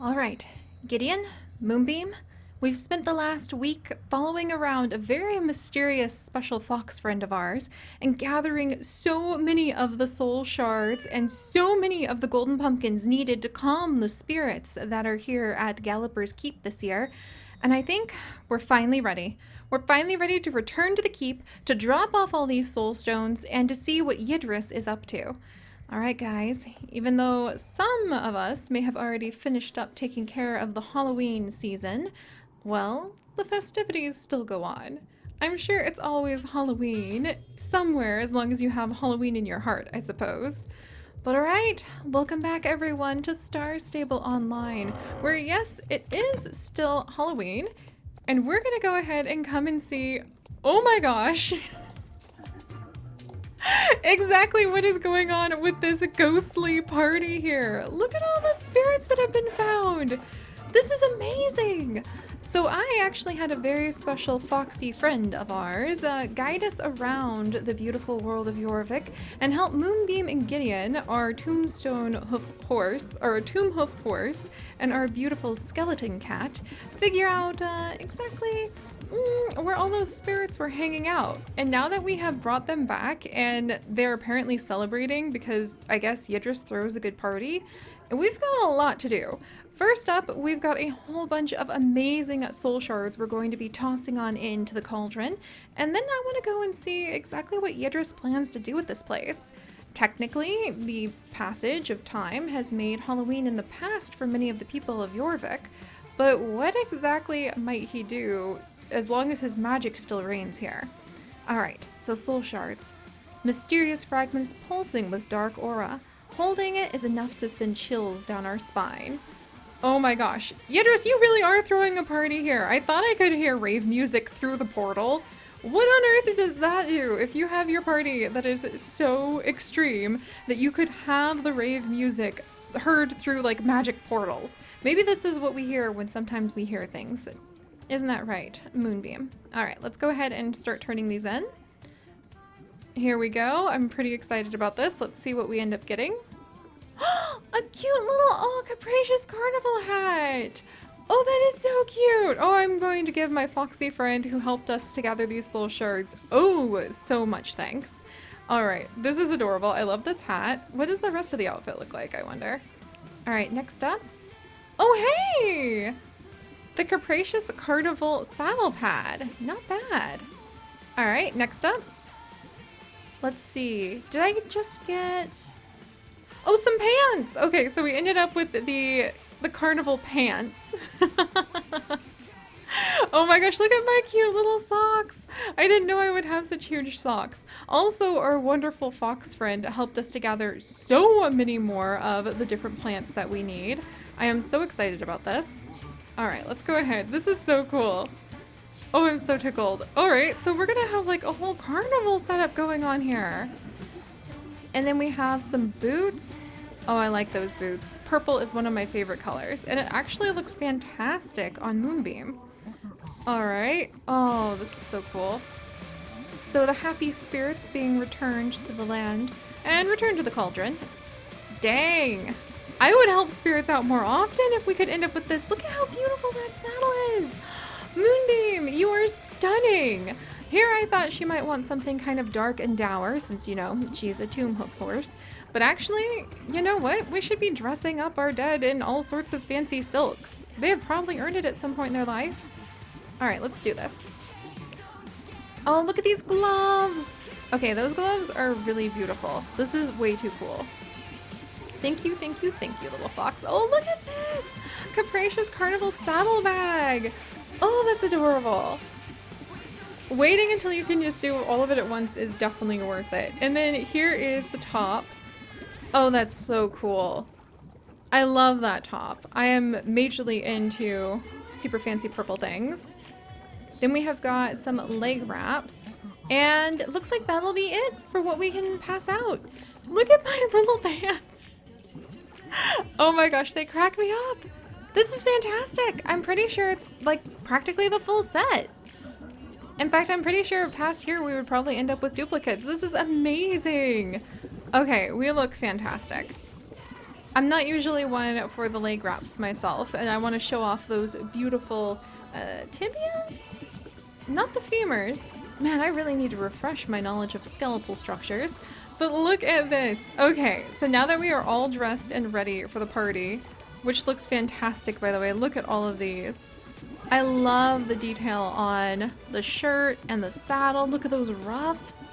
Alright, Gideon, Moonbeam, we've spent the last week following around a very mysterious special fox friend of ours and gathering so many of the soul shards and so many of the golden pumpkins needed to calm the spirits that are here at Galloper's Keep this year. And I think we're finally ready. We're finally ready to return to the keep, to drop off all these soul stones, and to see what YDRIS is up to. Alright guys, even though some of us may have already finished up taking care of the Halloween season, well, the festivities still go on. I'm sure it's always Halloween somewhere as long as you have Halloween in your heart, I suppose. But alright, welcome back everyone to Starstable Online, where yes, it is still Halloween, and we're gonna go ahead and come and see, oh my gosh, exactly what is going on with this ghostly party here. Look at all the spirits that have been found. This is amazing. So I actually had a very special foxy friend of ours guide us around the beautiful world of Jorvik and help Moonbeam and Gideon, our tombstone hoof horse, or tomb hoof horse, and our beautiful skeleton cat, figure out exactly where all those spirits were hanging out. And now that we have brought them back and they're apparently celebrating because I guess YDRIS throws a good party, we've got a lot to do. First up, we've got a whole bunch of amazing soul shards we're going to be tossing on into the cauldron, and then I want to go and see exactly what YDRIS plans to do with this place. Technically, the passage of time has made Halloween in the past for many of the people of Jorvik, but what exactly might he do as long as his magic still reigns here? Alright, so soul shards. Mysterious fragments pulsing with dark aura. Holding it is enough to send chills down our spine. Oh my gosh. YDRIS, you really are throwing a party here. I thought I could hear rave music through the portal. What on earth does that do if you have your party that is so extreme that you could have the rave music heard through like magic portals? Maybe this is what we hear when sometimes we hear things. Isn't that right, Moonbeam? Alright, let's go ahead and start turning these in. Here we go. I'm pretty excited about this. Let's see what we end up getting. A cute little, capricious carnival hat. Oh, that is so cute. Oh, I'm going to give my foxy friend who helped us to gather these soul shards, oh, so much thanks. All right, this is adorable. I love this hat. What does the rest of the outfit look like, I wonder? All right, next up. Oh, hey! The capricious Carnival Saddle Bag. Not bad. All right, next up. Let's see. Did I just get... Oh, some pants! Okay, so we ended up with the carnival pants. Oh my gosh, look at my cute little socks! I didn't know I would have such huge socks. Also, our wonderful fox friend helped us to gather so many more of the different plants that we need. I am so excited about this. Alright, let's go ahead. This is so cool. Oh, I'm so tickled. Alright, so we're gonna have like a whole carnival setup going on here. And then we have some boots. Oh, I like those boots. Purple is one of my favorite colors, and it actually looks fantastic on Moonbeam. All right. Oh, this is so cool. So the happy spirits being returned to the land and returned to the cauldron. Dang. I would help spirits out more often if we could end up with this. Look at how beautiful that saddle is. Moonbeam, you are stunning. Here I thought she might want something kind of dark and dour since, you know, she's a tomb hoof horse. But actually, you know what? We should be dressing up our dead in all sorts of fancy silks. They have probably earned it at some point in their life. All right, let's do this. Oh, look at these gloves. Okay, those gloves are really beautiful. This is way too cool. Thank you, thank you, thank you, little fox. Oh, look at this. Capricious Carnival Saddle Bag. Oh, that's adorable. Waiting until you can just do all of it at once is definitely worth it. And then here is the top. Oh, that's so cool. I love that top. I am majorly into super fancy purple things. Then we have got some leg wraps. And it looks like that'll be it for what we can pass out. Look at my little pants. Oh my gosh, they crack me up. This is fantastic. I'm pretty sure it's like practically the full set. In fact, I'm pretty sure past year we would probably end up with duplicates. This is amazing. Okay, we look fantastic. I'm not usually one for the leg wraps myself, and I want to show off those beautiful tibias? Not the femurs. Man, I really need to refresh my knowledge of skeletal structures. But look at this. Okay, so now that we are all dressed and ready for the party, which looks fantastic, by the way, look at all of these. I love the detail on the shirt and the saddle. Look at those ruffs.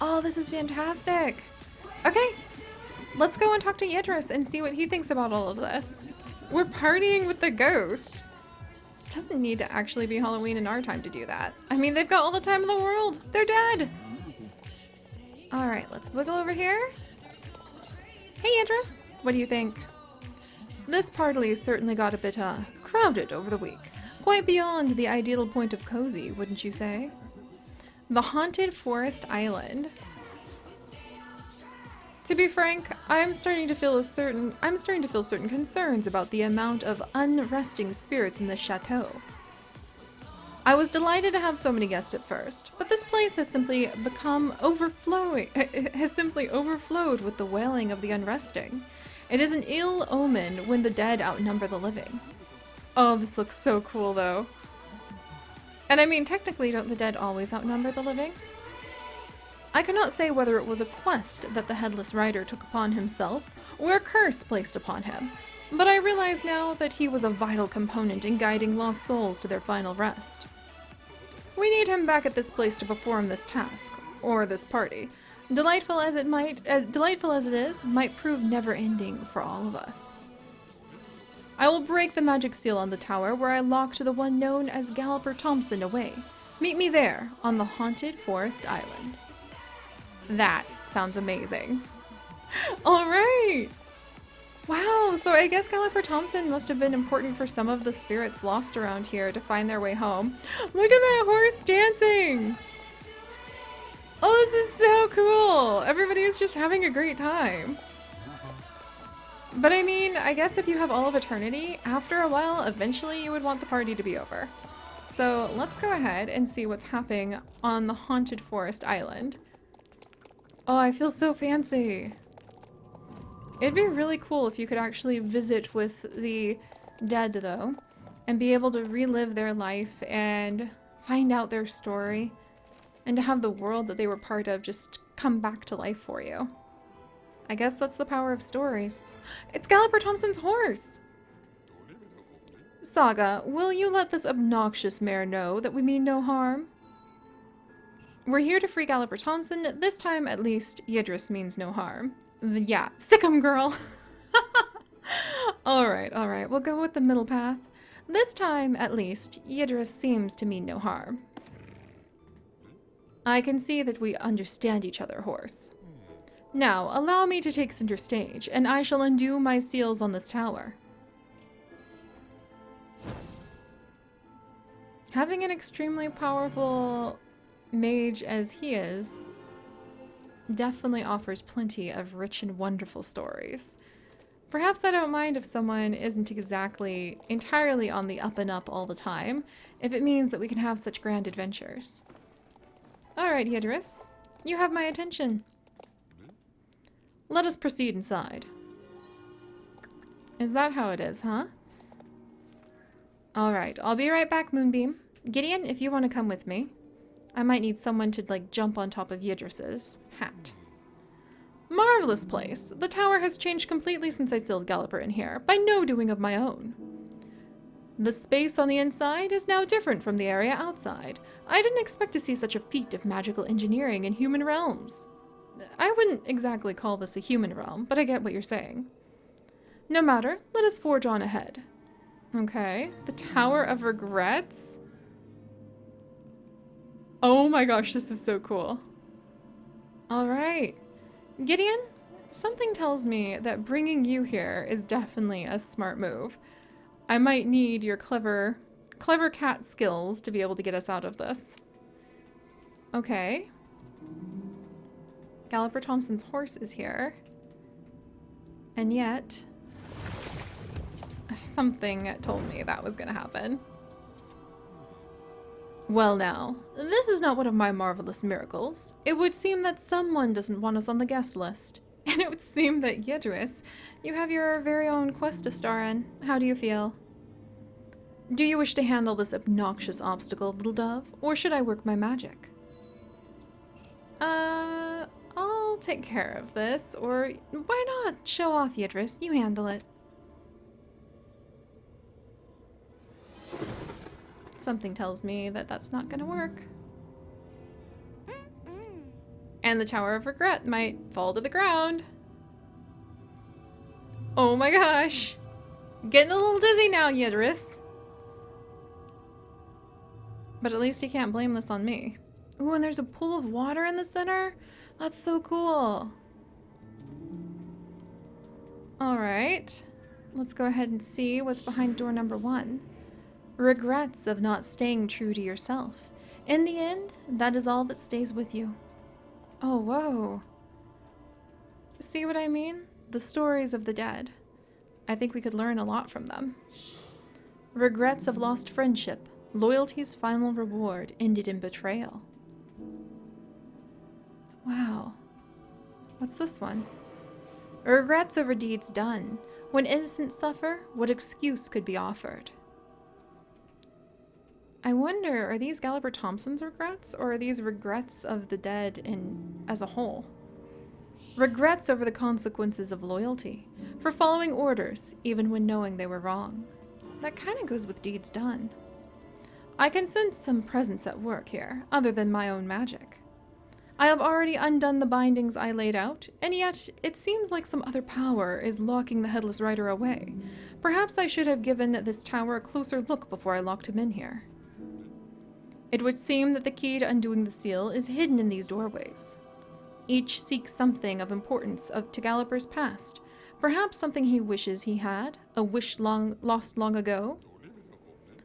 Oh, this is fantastic. Okay, let's go and talk to YDRIS and see what he thinks about all of this. We're partying with the ghost. It doesn't need to actually be Halloween in our time to do that. I mean, they've got all the time in the world. They're dead. All right, let's wiggle over here. Hey, YDRIS, what do you think? This party certainly got a bit crowded over the week. Quite beyond the ideal point of cozy, wouldn't you say? The Haunted Forest Island. To be frank, I'm starting to feel certain concerns about the amount of unresting spirits in this chateau. I was delighted to have so many guests at first, but this place has simply overflowed with the wailing of the unresting. It is an ill omen when the dead outnumber the living. Oh, this looks so cool though. And I mean, technically, don't the dead always outnumber the living? I cannot say whether it was a quest that the Headless Rider took upon himself, or a curse placed upon him, but I realize now that he was a vital component in guiding lost souls to their final rest. We need him back at this place to perform this task, or this party. Delightful as it is, might prove never-ending for all of us. I will break the magic seal on the tower where I locked the one known as Galloper Thompson away. Meet me there, on the Haunted Forest Island. That sounds amazing. All right. Wow, so I guess Galloper Thompson must have been important for some of the spirits lost around here to find their way home. Look at that horse dancing. Oh, this is so cool. Everybody is just having a great time. But I mean, I guess if you have all of eternity, after a while, eventually you would want the party to be over. So let's go ahead and see what's happening on the Haunted Forest Island. Oh, I feel so fancy. It'd be really cool if you could actually visit with the dead, though, and be able to relive their life and find out their story, and to have the world that they were part of just come back to life for you. I guess that's the power of stories. It's Galloper Thompson's horse! Saga, will you let this obnoxious mare know that we mean no harm? We're here to free Galloper Thompson. This time, at least, YDRIS means no harm. Yeah, sick 'em, girl! Alright, we'll go with the middle path. This time, at least, YDRIS seems to mean no harm. I can see that we understand each other, horse. Now, allow me to take center stage, and I shall undo my seals on this tower. Having an extremely powerful mage as he is definitely offers plenty of rich and wonderful stories. Perhaps I don't mind if someone isn't exactly entirely on the up and up all the time, if it means that we can have such grand adventures. Alright, YDRIS, you have my attention. Let us proceed inside. Is that how it is, huh? Alright, I'll be right back, Moonbeam. Gideon, if you want to come with me. I might need someone to, like, jump on top of YDRIS's hat. Marvelous place. The tower has changed completely since I sealed Galloper in here, by no doing of my own. The space on the inside is now different from the area outside. I didn't expect to see such a feat of magical engineering in human realms. I wouldn't exactly call this a human realm, but I get what you're saying. No matter, let us forge on ahead. Okay, the Tower of Regrets? Oh my gosh, this is so cool. Alright. Gideon, something tells me that bringing you here is definitely a smart move. I might need your clever cat skills to be able to get us out of this. Okay. Galloper Thompson's horse is here. And yet, something told me that was going to happen. Well now, this is not one of my marvelous miracles. It would seem that someone doesn't want us on the guest list. And it would seem that YDRIS, you have your very own quest to star in. How do you feel? Do you wish to handle this obnoxious obstacle, little dove, or should I work my magic? I'll take care of this, or why not? Show off, YDRIS. You handle it. Something tells me that that's not gonna work. And the Tower of Regret might fall to the ground. Oh my gosh. Getting a little dizzy now, YDRIS. But at least he can't blame this on me. Ooh, and there's a pool of water in the center? That's so cool. Alright. Let's go ahead and see what's behind door number 1. Regrets of not staying true to yourself. In the end, that is all that stays with you. Oh, whoa. See what I mean? The stories of the dead. I think we could learn a lot from them. Regrets of lost friendship. Loyalty's final reward ended in betrayal. Wow. What's this one? Regrets over deeds done. When innocents suffer, what excuse could be offered? I wonder, are these Galloper Thompson's regrets, or are these regrets of the dead as a whole? Regrets over the consequences of loyalty, for following orders, even when knowing they were wrong. That kind of goes with deeds done. I can sense some presence at work here, other than my own magic. I have already undone the bindings I laid out, and yet it seems like some other power is locking the Headless Rider away. Perhaps I should have given this tower a closer look before I locked him in here. It would seem that the key to undoing the seal is hidden in these doorways. Each seeks something of importance to Galloper's past, perhaps something he wishes he had, a wish lost long ago.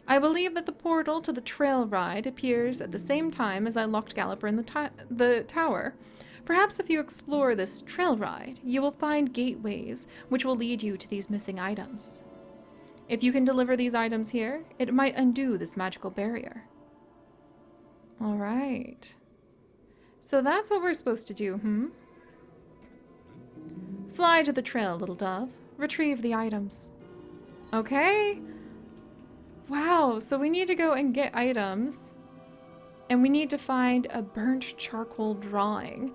I believe that the portal to the trail ride appears at the same time as I locked Galloper in the tower. Perhaps if you explore this trail ride, you will find gateways which will lead you to these missing items. If you can deliver these items here, it might undo this magical barrier. All right. So that's what we're supposed to do, Fly to the trail, little dove. Retrieve the items. Okay. Wow, so we need to go and get items. And we need to find a burnt charcoal drawing.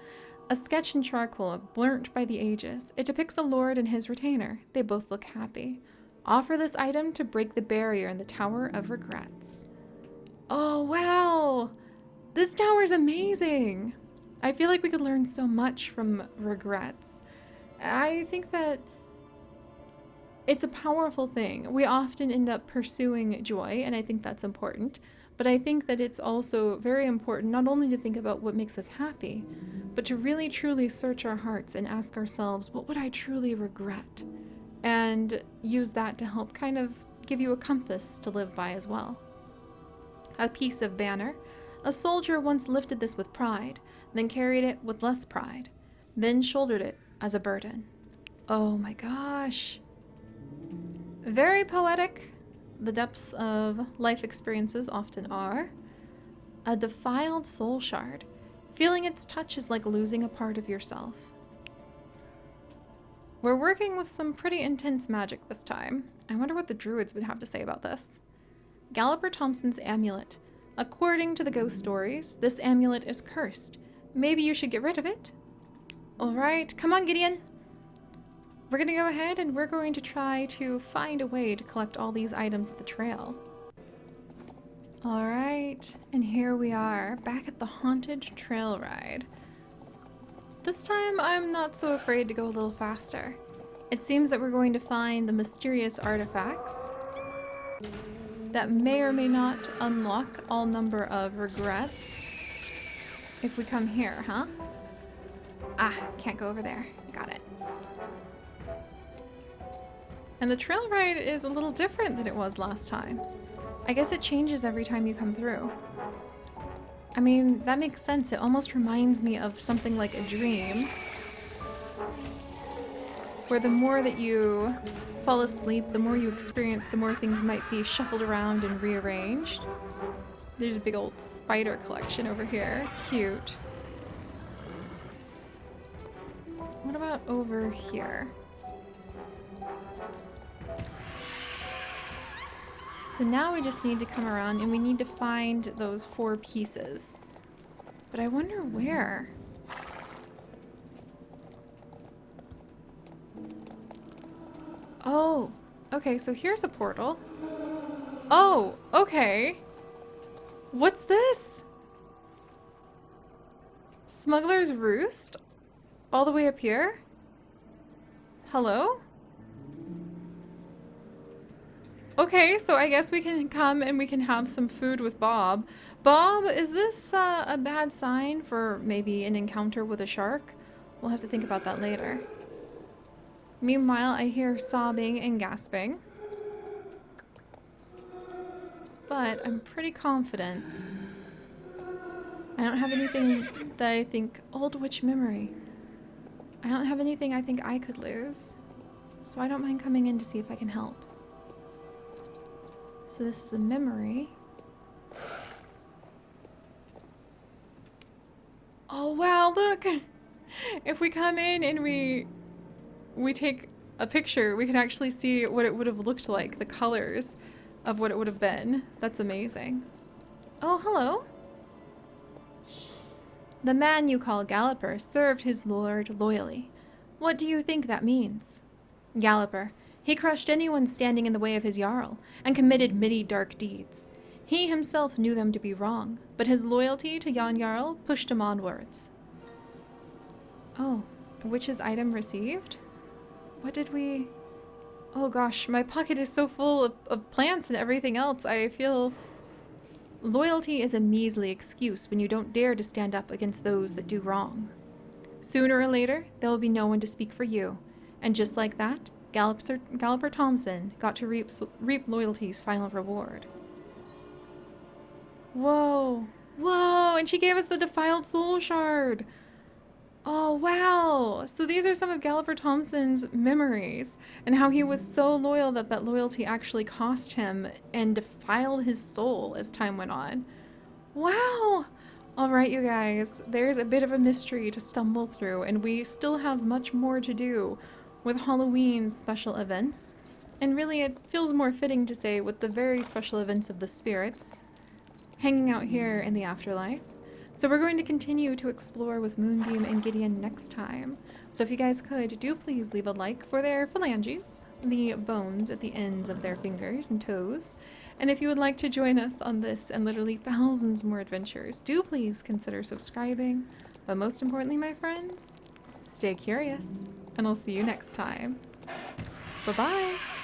A sketch in charcoal, burnt by the ages. It depicts a lord and his retainer. They both look happy. Offer this item to break the barrier in the Tower of Regrets. Oh, wow. This tower's amazing. I feel like we could learn so much from regrets. I think that it's a powerful thing. We often end up pursuing joy, and I think that's important. But I think that it's also very important not only to think about what makes us happy, but to really truly search our hearts and ask ourselves, what would I truly regret? And use that to help kind of give you a compass to live by as well. A piece of banner. A soldier once lifted this with pride, then carried it with less pride, then shouldered it as a burden. Oh my gosh. Very poetic. The depths of life experiences often are. A defiled soul shard. Feeling its touch is like losing a part of yourself. We're working with some pretty intense magic this time. I wonder what the druids would have to say about this. Galloper Thompson's amulet. According to the ghost stories, this amulet is cursed. Maybe you should get rid of it? Alright, come on, Gideon. We're gonna go ahead and we're going to try to find a way to collect all these items at the trail. Alright, and here we are, back at the haunted trail ride. This time I'm not so afraid to go a little faster. It seems that we're going to find the mysterious artifacts that may or may not unlock all number of regrets if we come here, huh? Ah, can't go over there. Got it. And the trail ride is a little different than it was last time. I guess it changes every time you come through. I mean, that makes sense. It almost reminds me of something like a dream, where the more that you fall asleep, the more you experience, the more things might be shuffled around and rearranged. There's a big old spider collection over here. Cute. What about over here? So now we just need to come around and we need to find those 4 pieces. But I wonder where? Oh, okay, so here's a portal. Oh, okay. What's this? Smuggler's Roost? All the way up here? Hello? Okay, so I guess we can come and we can have some food with Bob. Bob, is this a bad sign for maybe an encounter with a shark? We'll have to think about that later. Meanwhile, I hear sobbing and gasping. But I'm pretty confident. I don't have anything that I think... Old witch memory. I don't have anything I think I could lose. So I don't mind coming in to see if I can help. So this is a memory. Oh wow, look! If we come in and we take a picture, we can actually see what it would have looked like, the colors of what it would have been. That's amazing. Oh, hello. The man you call Galloper served his lord loyally. What do you think that means? Galloper. He crushed anyone standing in the way of his jarl, and committed many dark deeds. He himself knew them to be wrong, but his loyalty to Jan Jarl pushed him onwards. Oh, a witch's item received? What did we... Oh gosh, my pocket is so full of plants and everything else. I feel... Loyalty is a measly excuse when you don't dare to stand up against those that do wrong. Sooner or later, there will be no one to speak for you. And just like that, Galloper Thompson got to reap loyalty's final reward. Whoa. Whoa, and she gave us the Defiled Soul Shard. Oh, wow. So these are some of Galloper Thompson's memories and how he was so loyal that that loyalty actually cost him and defiled his soul as time went on. Wow. All right, you guys, there's a bit of a mystery to stumble through, and we still have much more to do with Halloween's special events. And really, it feels more fitting to say with the very special events of the spirits hanging out here in the afterlife. So we're going to continue to explore with Moonbeam and Gideon next time. So if you guys could, do please leave a like for their phalanges, the bones at the ends of their fingers and toes. And if you would like to join us on this and literally thousands more adventures, do please consider subscribing. But most importantly, my friends, stay curious, and I'll see you next time. Bye-bye!